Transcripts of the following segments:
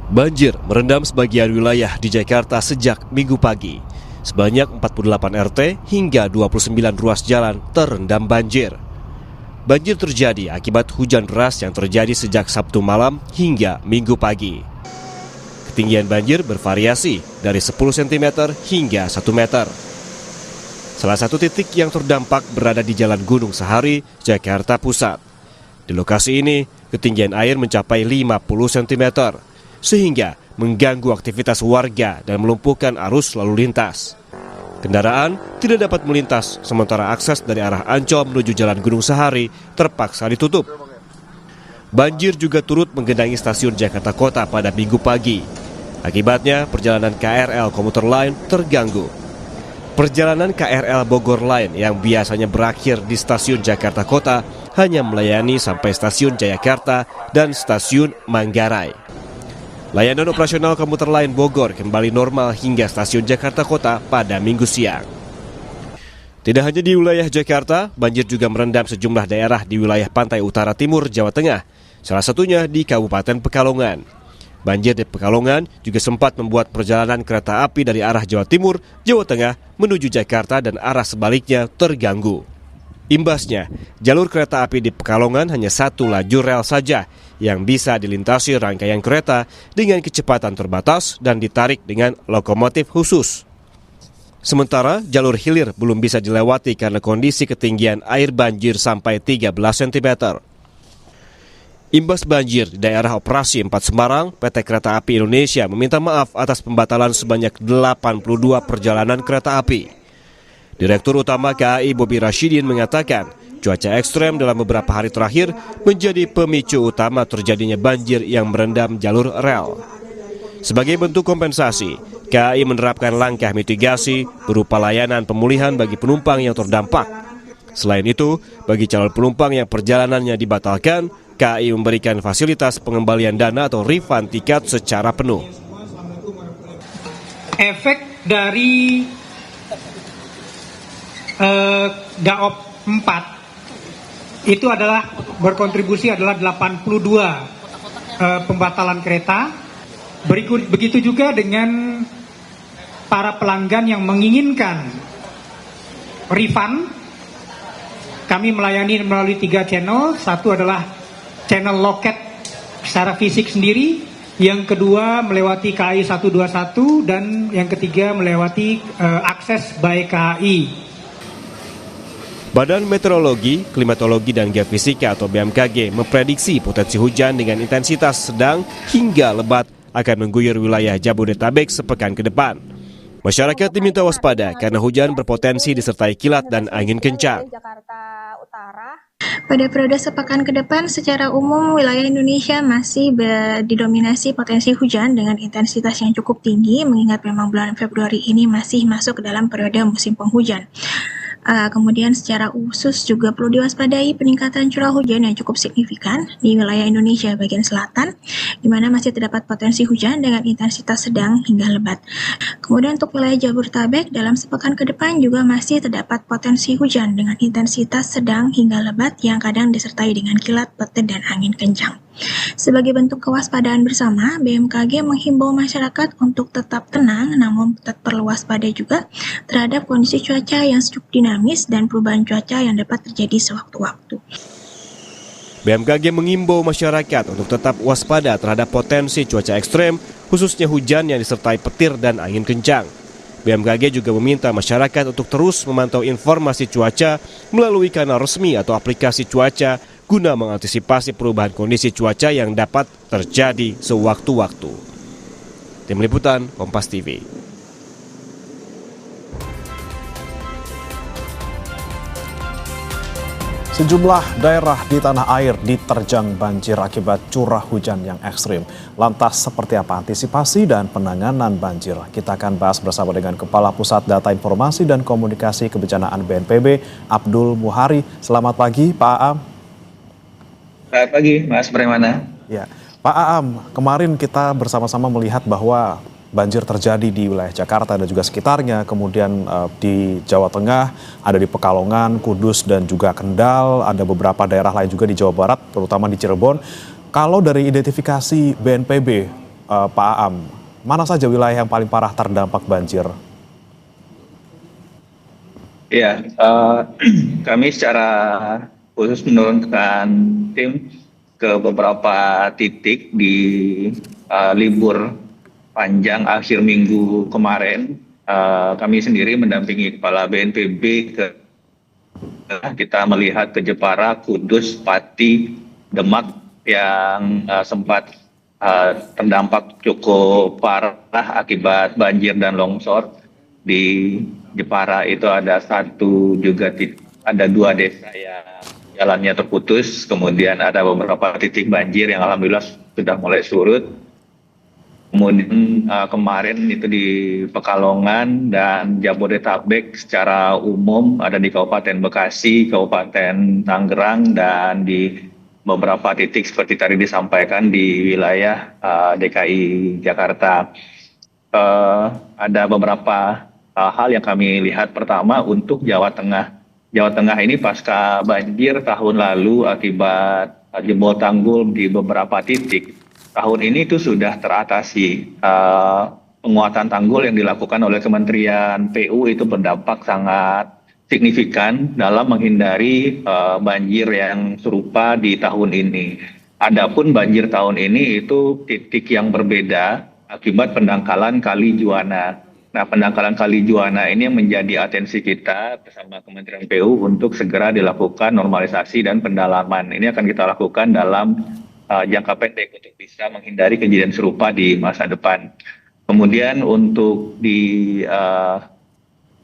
Banjir merendam sebagian wilayah di Jakarta sejak Minggu pagi. Sebanyak 48 RT hingga 29 ruas jalan terendam banjir. Banjir terjadi akibat hujan deras yang terjadi sejak Sabtu malam hingga Minggu pagi. Ketinggian banjir bervariasi dari 10 cm hingga 1 meter. Salah satu titik yang terdampak berada di Jalan Gunung Sahari, Jakarta Pusat. Di lokasi ini, ketinggian air mencapai 50 cm, sehingga mengganggu aktivitas warga dan melumpuhkan arus lalu lintas. Kendaraan tidak dapat melintas, sementara akses dari arah Ancol menuju Jalan Gunung Sahari terpaksa ditutup. Banjir juga turut menggenangi stasiun Jakarta Kota pada Minggu pagi. Akibatnya, perjalanan KRL komuter lain terganggu. Perjalanan KRL Bogor Line yang biasanya berakhir di stasiun Jakarta Kota hanya melayani sampai stasiun Jayakarta dan stasiun Manggarai. Layanan operasional komuter lain Bogor kembali normal hingga stasiun Jakarta Kota pada Minggu siang. Tidak hanya di wilayah Jakarta, banjir juga merendam sejumlah daerah di wilayah pantai utara timur Jawa Tengah, salah satunya di Kabupaten Pekalongan. Banjir di Pekalongan juga sempat membuat perjalanan kereta api dari arah Jawa Timur, Jawa Tengah menuju Jakarta dan arah sebaliknya terganggu. Imbasnya, jalur kereta api di Pekalongan hanya satu lajur rel saja yang bisa dilintasi rangkaian kereta dengan kecepatan terbatas dan ditarik dengan lokomotif khusus. Sementara jalur hilir belum bisa dilewati karena kondisi ketinggian air banjir sampai 13 cm. Imbas banjir di daerah operasi 4 Semarang, PT Kereta Api Indonesia meminta maaf atas pembatalan sebanyak 82 perjalanan kereta api. Direktur Utama KAI Bobi Rashidin mengatakan, cuaca ekstrem dalam beberapa hari terakhir menjadi pemicu utama terjadinya banjir yang merendam jalur rel. Sebagai bentuk kompensasi, KAI menerapkan langkah mitigasi berupa layanan pemulihan bagi penumpang yang terdampak. Selain itu, bagi calon penumpang yang perjalanannya dibatalkan, KAI memberikan fasilitas pengembalian dana atau refund tiket secara penuh. Efek dari Daop 4 itu adalah berkontribusi adalah 82 pembatalan kereta. Begitu juga dengan para pelanggan yang menginginkan refund. Kami melayani melalui 3 channel. Satu adalah channel loket secara fisik sendiri, yang kedua melewati KAI 121, dan yang ketiga melewati akses by KAI. Badan Meteorologi, Klimatologi dan Geofisika atau BMKG memprediksi potensi hujan dengan intensitas sedang hingga lebat akan mengguyur wilayah Jabodetabek sepekan ke depan. Masyarakat diminta waspada karena hujan berpotensi disertai kilat dan angin kencang. Pada periode sepekan ke depan, secara umum wilayah Indonesia masih didominasi potensi hujan dengan intensitas yang cukup tinggi, mengingat memang bulan Februari ini masih masuk ke dalam periode musim penghujan. Kemudian secara khusus juga perlu diwaspadai peningkatan curah hujan yang cukup signifikan di wilayah Indonesia bagian selatan, di mana masih terdapat potensi hujan dengan intensitas sedang hingga lebat. Kemudian untuk wilayah Jabodetabek dalam sepekan ke depan juga masih terdapat potensi hujan dengan intensitas sedang hingga lebat yang kadang disertai dengan kilat, petir, dan angin kencang. Sebagai bentuk kewaspadaan bersama, BMKG menghimbau masyarakat untuk tetap tenang namun tetap perlu waspada juga terhadap kondisi cuaca yang cukup dinamis dan perubahan cuaca yang dapat terjadi sewaktu-waktu. BMKG mengimbau masyarakat untuk tetap waspada terhadap potensi cuaca ekstrem, khususnya hujan yang disertai petir dan angin kencang. BMKG juga meminta masyarakat untuk terus memantau informasi cuaca melalui kanal resmi atau aplikasi cuaca guna mengantisipasi perubahan kondisi cuaca yang dapat terjadi sewaktu-waktu. Tim Liputan, Kompas TV. Sejumlah daerah di tanah air diterjang banjir akibat curah hujan yang ekstrim. Lantas seperti apa antisipasi dan penanganan banjir? Kita akan bahas bersama dengan Kepala Pusat Data Informasi dan Komunikasi Kebencanaan BNPB, Abdul Muhari. Selamat pagi, Pak Aam. Selamat pagi, Mas Bremana. Ya, Pak Aam, kemarin kita bersama-sama melihat bahwa banjir terjadi di wilayah Jakarta dan juga sekitarnya, kemudian di Jawa Tengah, ada di Pekalongan, Kudus, dan juga Kendal, ada beberapa daerah lain juga di Jawa Barat, terutama di Cirebon. Kalau dari identifikasi BNPB, Pak Aam, mana saja wilayah yang paling parah terdampak banjir? Ya, kami secara khusus menurunkan tim ke beberapa titik di libur panjang akhir minggu kemarin. Kami sendiri mendampingi Kepala BNPB kita melihat ke Jepara, Kudus, Pati, Demak yang sempat terdampak cukup parah akibat banjir dan longsor. Di Jepara itu ada ada 2 desa yang jalannya terputus, kemudian ada beberapa titik banjir yang alhamdulillah sudah mulai surut. Kemudian kemarin itu di Pekalongan dan Jabodetabek secara umum ada di Kabupaten Bekasi, Kabupaten Tangerang, dan di beberapa titik seperti tadi disampaikan di wilayah DKI Jakarta. Ada beberapa hal yang kami lihat. Pertama, untuk Jawa Tengah. Jawa Tengah ini pasca banjir tahun lalu akibat jebol tanggul di beberapa titik, tahun ini itu sudah teratasi. Penguatan tanggul yang dilakukan oleh Kementerian PU itu berdampak sangat signifikan dalam menghindari banjir yang serupa di tahun ini. Adapun banjir tahun ini itu titik yang berbeda akibat pendangkalan Kali Juwana. Nah, pendangkalan Kali Juwana ini yang menjadi atensi kita bersama Kementerian PU untuk segera dilakukan normalisasi dan pendalaman. Ini akan kita lakukan dalam jangka pendek untuk bisa menghindari kejadian serupa di masa depan. Kemudian untuk di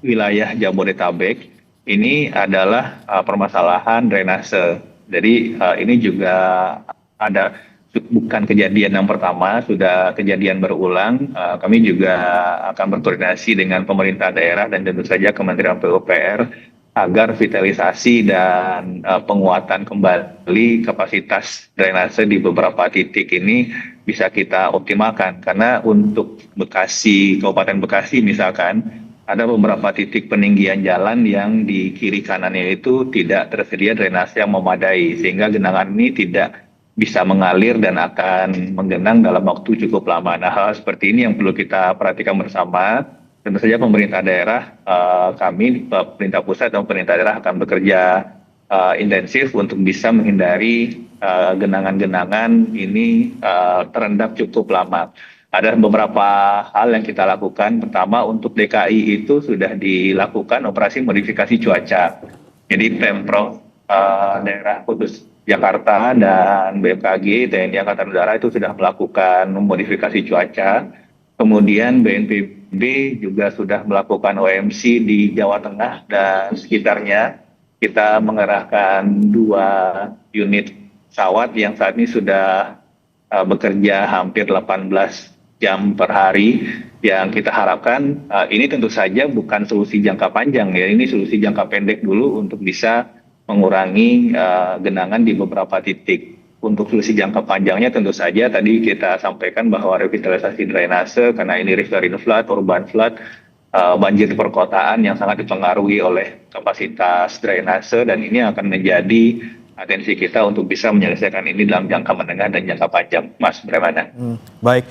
wilayah Jabodetabek, ini adalah permasalahan drainase. Jadi ini juga bukan kejadian yang pertama, sudah kejadian berulang. Kami juga akan berkoordinasi dengan pemerintah daerah dan tentu saja Kementerian PUPR agar vitalisasi dan penguatan kembali kapasitas drainase di beberapa titik ini bisa kita optimalkan. Karena untuk Bekasi, Kabupaten Bekasi misalkan, ada beberapa titik peninggian jalan yang di kiri kanannya itu tidak tersedia drainase yang memadai, sehingga genangan ini tidak bisa mengalir dan akan menggenang dalam waktu cukup lama. Nah, hal seperti ini yang perlu kita perhatikan bersama. Tentu saja pemerintah daerah, kami, pemerintah pusat dan pemerintah daerah akan bekerja intensif untuk bisa menghindari genangan-genangan ini terendam cukup lama. Ada beberapa hal yang kita lakukan. Pertama, untuk DKI itu sudah dilakukan operasi modifikasi cuaca. Jadi Pemprov daerah khusus Jakarta dan BMKG, TNI Angkatan Udara itu sudah melakukan modifikasi cuaca. Kemudian BNPB juga sudah melakukan OMC di Jawa Tengah dan sekitarnya. Kita mengerahkan 2 unit pesawat yang saat ini sudah bekerja hampir 18 jam per hari. Yang kita harapkan ini tentu saja bukan solusi jangka panjang ya, ini solusi jangka pendek dulu untuk bisa mengurangi genangan di beberapa titik. Untuk solusi jangka panjangnya tentu saja tadi kita sampaikan bahwa revitalisasi drainase, karena ini riverine flood, urban flood, banjir di perkotaan yang sangat dipengaruhi oleh kapasitas drainase, dan ini akan menjadi atensi kita untuk bisa menyelesaikan ini dalam jangka menengah dan jangka panjang, Mas Bremana. Baik,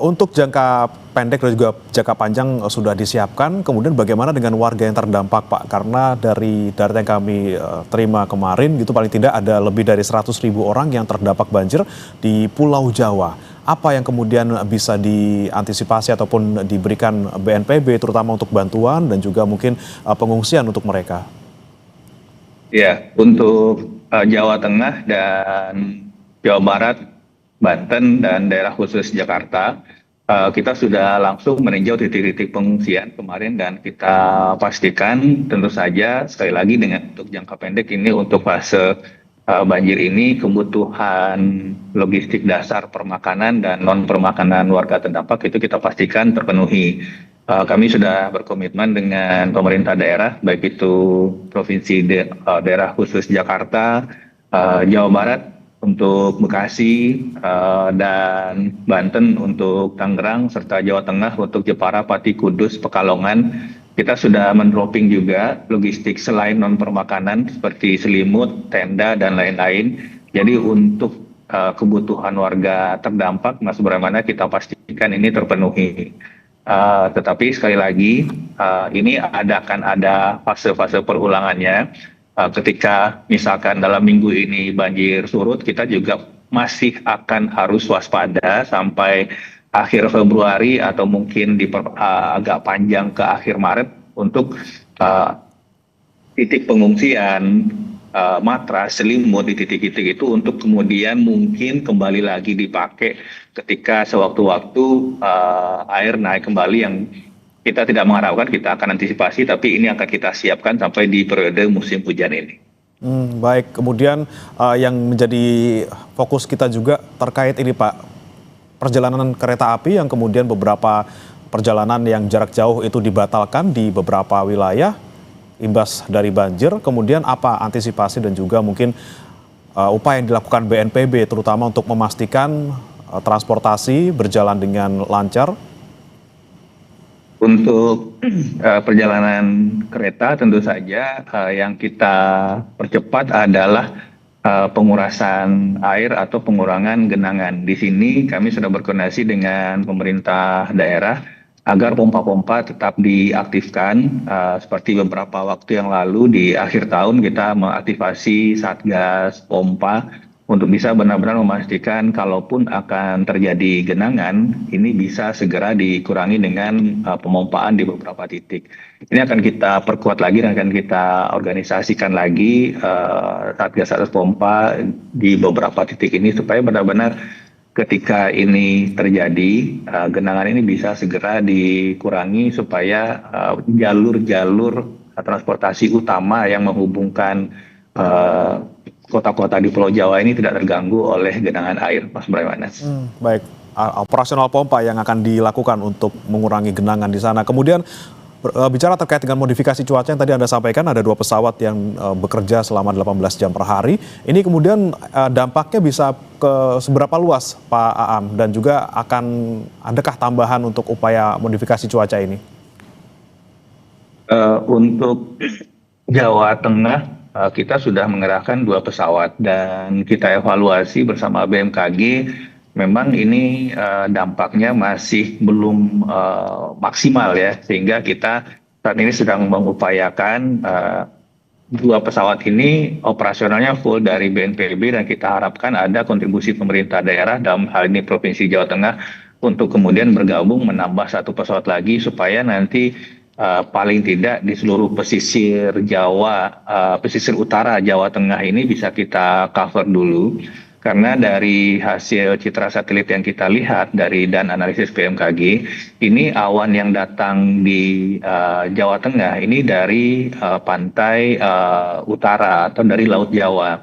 untuk jangka pendek dan juga jangka panjang sudah disiapkan, kemudian bagaimana dengan warga yang terdampak, Pak? Karena dari data yang kami terima kemarin, gitu paling tidak ada lebih dari 100.000 orang yang terdampak banjir di Pulau Jawa. Apa yang kemudian bisa diantisipasi ataupun diberikan BNPB, terutama untuk bantuan dan juga mungkin pengungsian untuk mereka? Ya, untuk Jawa Tengah dan Jawa Barat, Banten, dan daerah khusus Jakarta, kita sudah langsung meninjau titik-titik pengungsian kemarin dan kita pastikan tentu saja sekali lagi dengan untuk jangka pendek ini untuk fase banjir ini kebutuhan logistik dasar permakanan dan non permakanan warga terdampak itu kita pastikan terpenuhi. Kami sudah berkomitmen dengan pemerintah daerah, baik itu provinsi daerah khusus Jakarta, Jawa Barat untuk Bekasi, dan Banten untuk Tangerang, serta Jawa Tengah untuk Jepara, Pati, Kudus, Pekalongan. Kita sudah mendropping juga logistik selain non permakanan seperti selimut, tenda, dan lain-lain. Jadi untuk kebutuhan warga terdampak, Mas, bagaimana kita pastikan ini terpenuhi. Tetapi sekali lagi, ini akan ada fase-fase perulangannya. Ketika misalkan dalam minggu ini banjir surut, kita juga masih akan harus waspada sampai akhir Februari atau mungkin agak panjang ke akhir Maret untuk titik pengungsian, matras, selimut di titik-titik itu untuk kemudian mungkin kembali lagi dipakai ketika sewaktu-waktu air naik kembali yang kita tidak mengharapkan, kita akan antisipasi, tapi ini akan kita siapkan sampai di periode musim hujan ini. Baik, kemudian yang menjadi fokus kita juga terkait ini Pak, perjalanan kereta api yang kemudian beberapa perjalanan yang jarak jauh itu dibatalkan di beberapa wilayah imbas dari banjir, kemudian apa antisipasi dan juga mungkin upaya yang dilakukan BNPB terutama untuk memastikan transportasi berjalan dengan lancar? Untuk perjalanan kereta tentu saja yang kita percepat adalah pengurasan air atau pengurangan genangan. Di sini kami sudah berkoordinasi dengan pemerintah daerah agar pompa-pompa tetap diaktifkan. Seperti beberapa waktu yang lalu di akhir tahun kita mengaktifasi Satgas Pompa untuk bisa benar-benar memastikan kalaupun akan terjadi genangan, ini bisa segera dikurangi dengan pemompaan di beberapa titik. Ini akan kita perkuat lagi dan akan kita organisasikan lagi Satgas Pompa di beberapa titik ini supaya benar-benar ketika ini terjadi, genangan ini bisa segera dikurangi supaya jalur-jalur transportasi utama yang menghubungkan kota-kota di Pulau Jawa ini tidak terganggu oleh genangan air, Mas Brahmana. Baik, operasional pompa yang akan dilakukan untuk mengurangi genangan di sana. Kemudian bicara terkait dengan modifikasi cuaca yang tadi Anda sampaikan, ada 2 pesawat yang bekerja selama 18 jam per hari. Ini kemudian dampaknya bisa ke seberapa luas, Pak Aam? Dan juga adakah tambahan untuk upaya modifikasi cuaca ini? Untuk Jawa Tengah, kita sudah mengerahkan 2 pesawat dan kita evaluasi bersama BMKG. Memang ini dampaknya masih belum maksimal ya, sehingga kita saat ini sedang mengupayakan 2 pesawat ini operasionalnya full dari BNPB dan kita harapkan ada kontribusi pemerintah daerah, dalam hal ini Provinsi Jawa Tengah, untuk kemudian bergabung menambah 1 pesawat lagi supaya nanti paling tidak di seluruh pesisir Jawa, pesisir utara Jawa Tengah ini bisa kita cover dulu. Karena dari hasil citra satelit yang kita lihat dan analisis BMKG, ini awan yang datang di Jawa Tengah ini dari pantai utara atau dari Laut Jawa.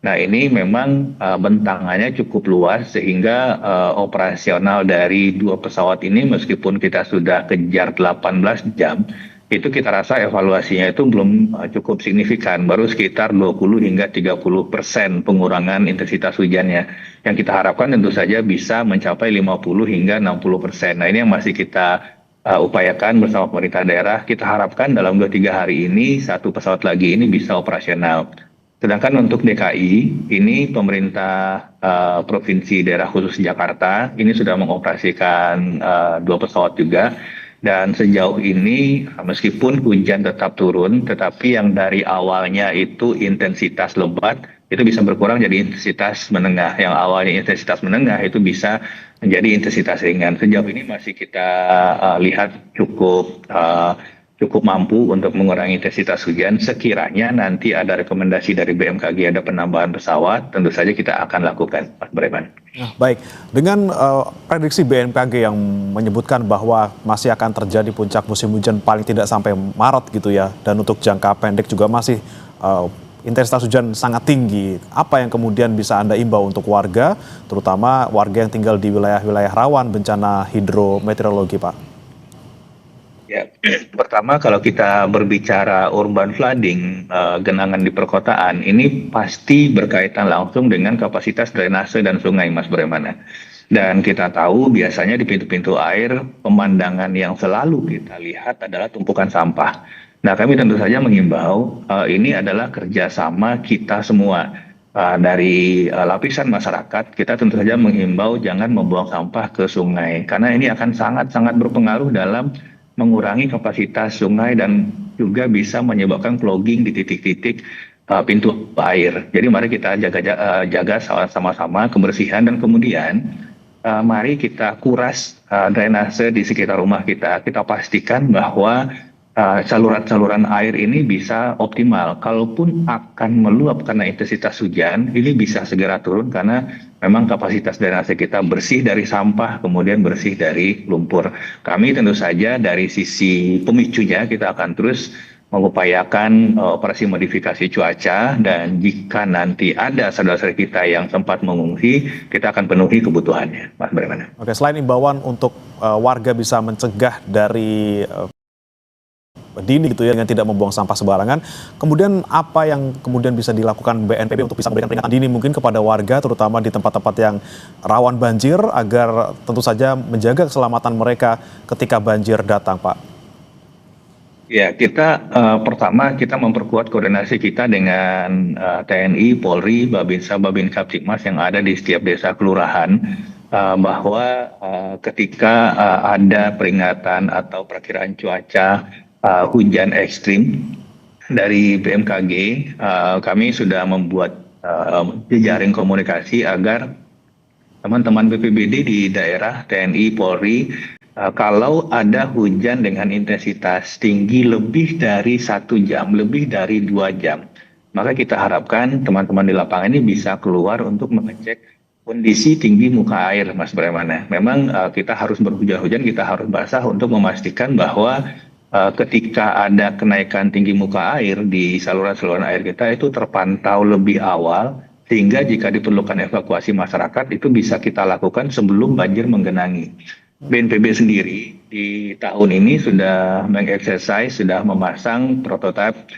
Nah, ini memang bentangannya cukup luas sehingga operasional dari 2 pesawat ini meskipun kita sudah kejar 18 jam, itu kita rasa evaluasinya itu belum cukup signifikan, baru sekitar 20 hingga 30% pengurangan intensitas hujannya. Yang kita harapkan tentu saja bisa mencapai 50 hingga 60%. Nah, ini yang masih kita upayakan bersama pemerintah daerah. Kita harapkan dalam 2-3 hari ini 1 pesawat lagi ini bisa operasional. Sedangkan untuk DKI, ini pemerintah Provinsi Daerah Khusus Jakarta, ini sudah mengoperasikan 2 pesawat juga. Dan sejauh ini meskipun hujan tetap turun, tetapi yang dari awalnya itu intensitas lebat, itu bisa berkurang jadi intensitas menengah. Yang awalnya intensitas menengah itu bisa menjadi intensitas ringan. Sejauh ini masih kita lihat cukup mampu untuk mengurangi intensitas hujan. Sekiranya nanti ada rekomendasi dari BMKG ada penambahan pesawat, tentu saja kita akan lakukan, Mas Breman. Nah, baik, dengan prediksi BMKG yang menyebutkan bahwa masih akan terjadi puncak musim hujan paling tidak sampai Maret gitu ya, dan untuk jangka pendek juga masih intensitas hujan sangat tinggi. Apa yang kemudian bisa Anda imbau untuk warga, terutama warga yang tinggal di wilayah-wilayah rawan bencana hidrometeorologi, Pak? Ya, pertama kalau kita berbicara urban flooding, genangan di perkotaan, ini pasti berkaitan langsung dengan kapasitas drainase dan sungai, Mas Bremana. Dan kita tahu biasanya di pintu-pintu air, pemandangan yang selalu kita lihat adalah tumpukan sampah. Nah, kami tentu saja mengimbau ini adalah kerjasama kita semua. dari lapisan masyarakat, kita tentu saja menghimbau jangan membuang sampah ke sungai karena ini akan sangat-sangat berpengaruh dalam mengurangi kapasitas sungai dan juga bisa menyebabkan clogging di titik-titik pintu air. Jadi mari kita jaga sama-sama kebersihan dan kemudian mari kita kuras drainase di sekitar rumah kita. Kita pastikan bahwa saluran-saluran air ini bisa optimal. Kalaupun akan meluap karena intensitas hujan, ini bisa segera turun karena memang kapasitas drainase kita bersih dari sampah, kemudian bersih dari lumpur. Kami tentu saja dari sisi pemicunya kita akan terus mengupayakan operasi modifikasi cuaca dan jika nanti ada saudara-saudara kita yang sempat mengungsi, kita akan penuhi kebutuhannya. Mas bagaimana? Oke, selain imbauan untuk warga bisa mencegah dari dini gitu ya dengan tidak membuang sampah sembarangan. Kemudian apa yang kemudian bisa dilakukan BNPB untuk bisa memberikan peringatan dini mungkin kepada warga terutama di tempat-tempat yang rawan banjir agar tentu saja menjaga keselamatan mereka ketika banjir datang, Pak? Ya, kita pertama kita memperkuat koordinasi kita dengan TNI, Polri, Babinsa, Babin-Kaptibmas yang ada di setiap desa kelurahan bahwa ketika ada peringatan atau perkiraan cuaca hujan ekstrim dari BMKG, kami sudah membuat jejaring komunikasi agar teman-teman BPBD di daerah, TNI, Polri, kalau ada hujan dengan intensitas tinggi lebih dari 1 jam, lebih dari 2 jam, maka kita harapkan teman-teman di lapangan ini bisa keluar untuk mengecek kondisi tinggi muka air, Mas Bremana. Memang kita harus berhujan-hujan, kita harus basah untuk memastikan bahwa ketika ada kenaikan tinggi muka air di saluran-saluran air kita itu terpantau lebih awal sehingga jika diperlukan evakuasi masyarakat itu bisa kita lakukan sebelum banjir menggenangi. BNPB sendiri di tahun ini sudah mengeksersis, sudah memasang prototipe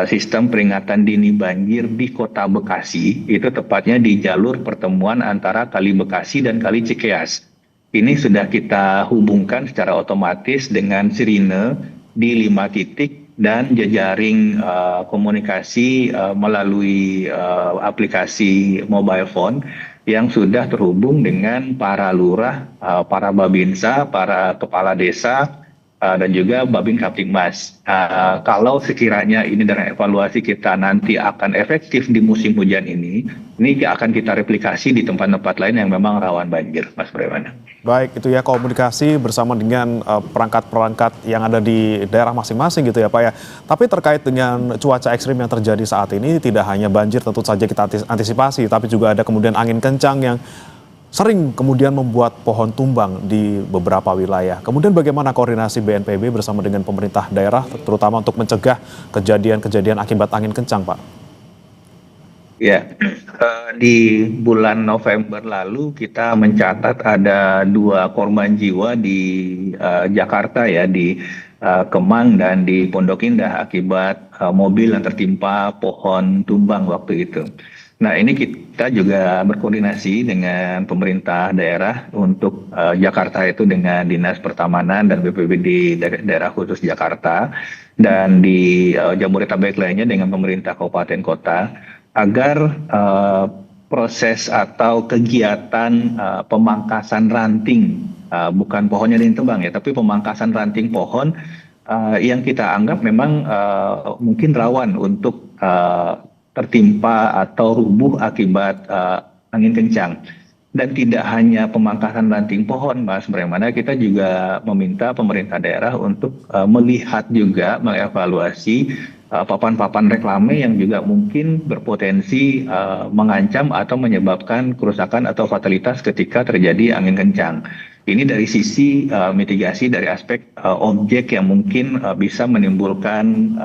sistem peringatan dini banjir di Kota Bekasi, itu tepatnya di jalur pertemuan antara Kali Bekasi dan Kali Cikeas. Ini sudah kita hubungkan secara otomatis dengan sirine di 5 titik dan jejaring komunikasi melalui aplikasi mobile phone yang sudah terhubung dengan para lurah, para babinsa, para kepala desa, dan juga Babin Kaptibmas. Kalau sekiranya ini dengan evaluasi kita nanti akan efektif di musim hujan ini akan kita replikasi di tempat-tempat lain yang memang rawan banjir, Mas Bremana. Baik, itu ya komunikasi bersama dengan perangkat-perangkat yang ada di daerah masing-masing gitu ya Pak ya. Tapi terkait dengan cuaca ekstrim yang terjadi saat ini, tidak hanya banjir tentu saja kita antisipasi, tapi juga ada kemudian angin kencang yang sering kemudian membuat pohon tumbang di beberapa wilayah. Kemudian bagaimana koordinasi BNPB bersama dengan pemerintah daerah, terutama untuk mencegah kejadian-kejadian akibat angin kencang, Pak? Ya, di bulan November lalu kita mencatat ada 2 korban jiwa di Jakarta ya, di Kemang dan di Pondok Indah akibat mobil yang tertimpa pohon tumbang waktu itu. Nah, ini kita juga berkoordinasi dengan pemerintah daerah untuk Jakarta itu dengan Dinas Pertamanan dan BPBD daerah khusus Jakarta dan di Jabodetabek lainnya dengan pemerintah kabupaten kota agar proses atau kegiatan pemangkasan ranting, bukan pohonnya ditebang ya, tapi pemangkasan ranting pohon yang kita anggap memang mungkin rawan untuk tertimpa atau rubuh akibat angin kencang. Dan tidak hanya pemangkasan ranting pohon, Mas Bremana, kita juga meminta pemerintah daerah untuk melihat juga, mengevaluasi papan-papan reklame yang juga mungkin berpotensi mengancam atau menyebabkan kerusakan atau fatalitas ketika terjadi angin kencang. Ini dari sisi mitigasi dari aspek objek yang mungkin bisa menimbulkan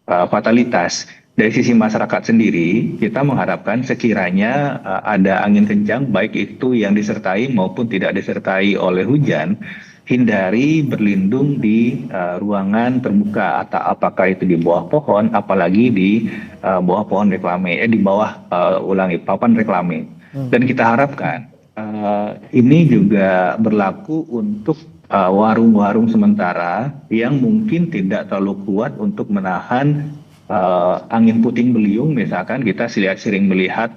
fatalitas. Dari sisi masyarakat sendiri, kita mengharapkan sekiranya ada angin kencang, baik itu yang disertai maupun tidak disertai oleh hujan, hindari berlindung di ruangan terbuka, atau apakah itu di bawah pohon, apalagi di bawah pohon reklame, di bawah papan reklame. Dan kita harapkan ini juga berlaku untuk warung-warung sementara yang mungkin tidak terlalu kuat untuk menahan angin puting beliung, misalkan kita sering melihat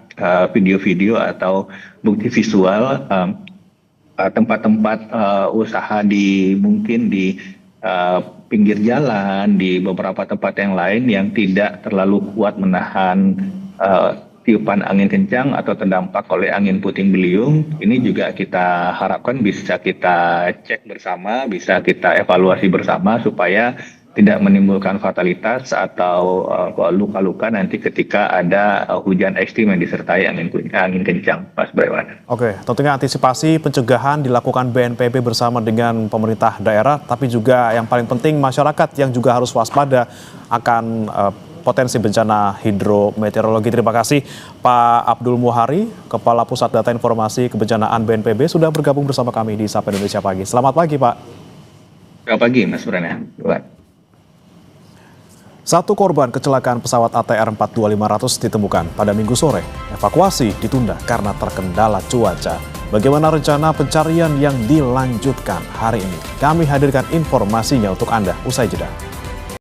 video-video atau bukti visual tempat-tempat usaha mungkin di pinggir jalan, di beberapa tempat yang lain yang tidak terlalu kuat menahan tiupan angin kencang atau terdampak oleh angin puting beliung. Ini juga kita harapkan bisa kita cek bersama, bisa kita evaluasi bersama supaya tidak menimbulkan fatalitas atau luka-luka nanti ketika ada hujan ekstrim yang disertai angin kencang, Mas Braiwan. Oke, tentunya antisipasi pencegahan dilakukan BNPB bersama dengan pemerintah daerah, tapi juga yang paling penting masyarakat yang juga harus waspada akan potensi bencana hidrometeorologi. Terima kasih Pak Abdul Muhari, Kepala Pusat Data Informasi Kebencanaan BNPB, sudah bergabung bersama kami di Sapa Indonesia Pagi. Selamat pagi Pak. Selamat pagi Mas Braiwan. Satu korban kecelakaan pesawat ATR 42500 ditemukan pada Minggu sore. Evakuasi ditunda karena terkendala cuaca. Bagaimana rencana pencarian yang dilanjutkan hari ini? Kami hadirkan informasinya untuk Anda usai jeda.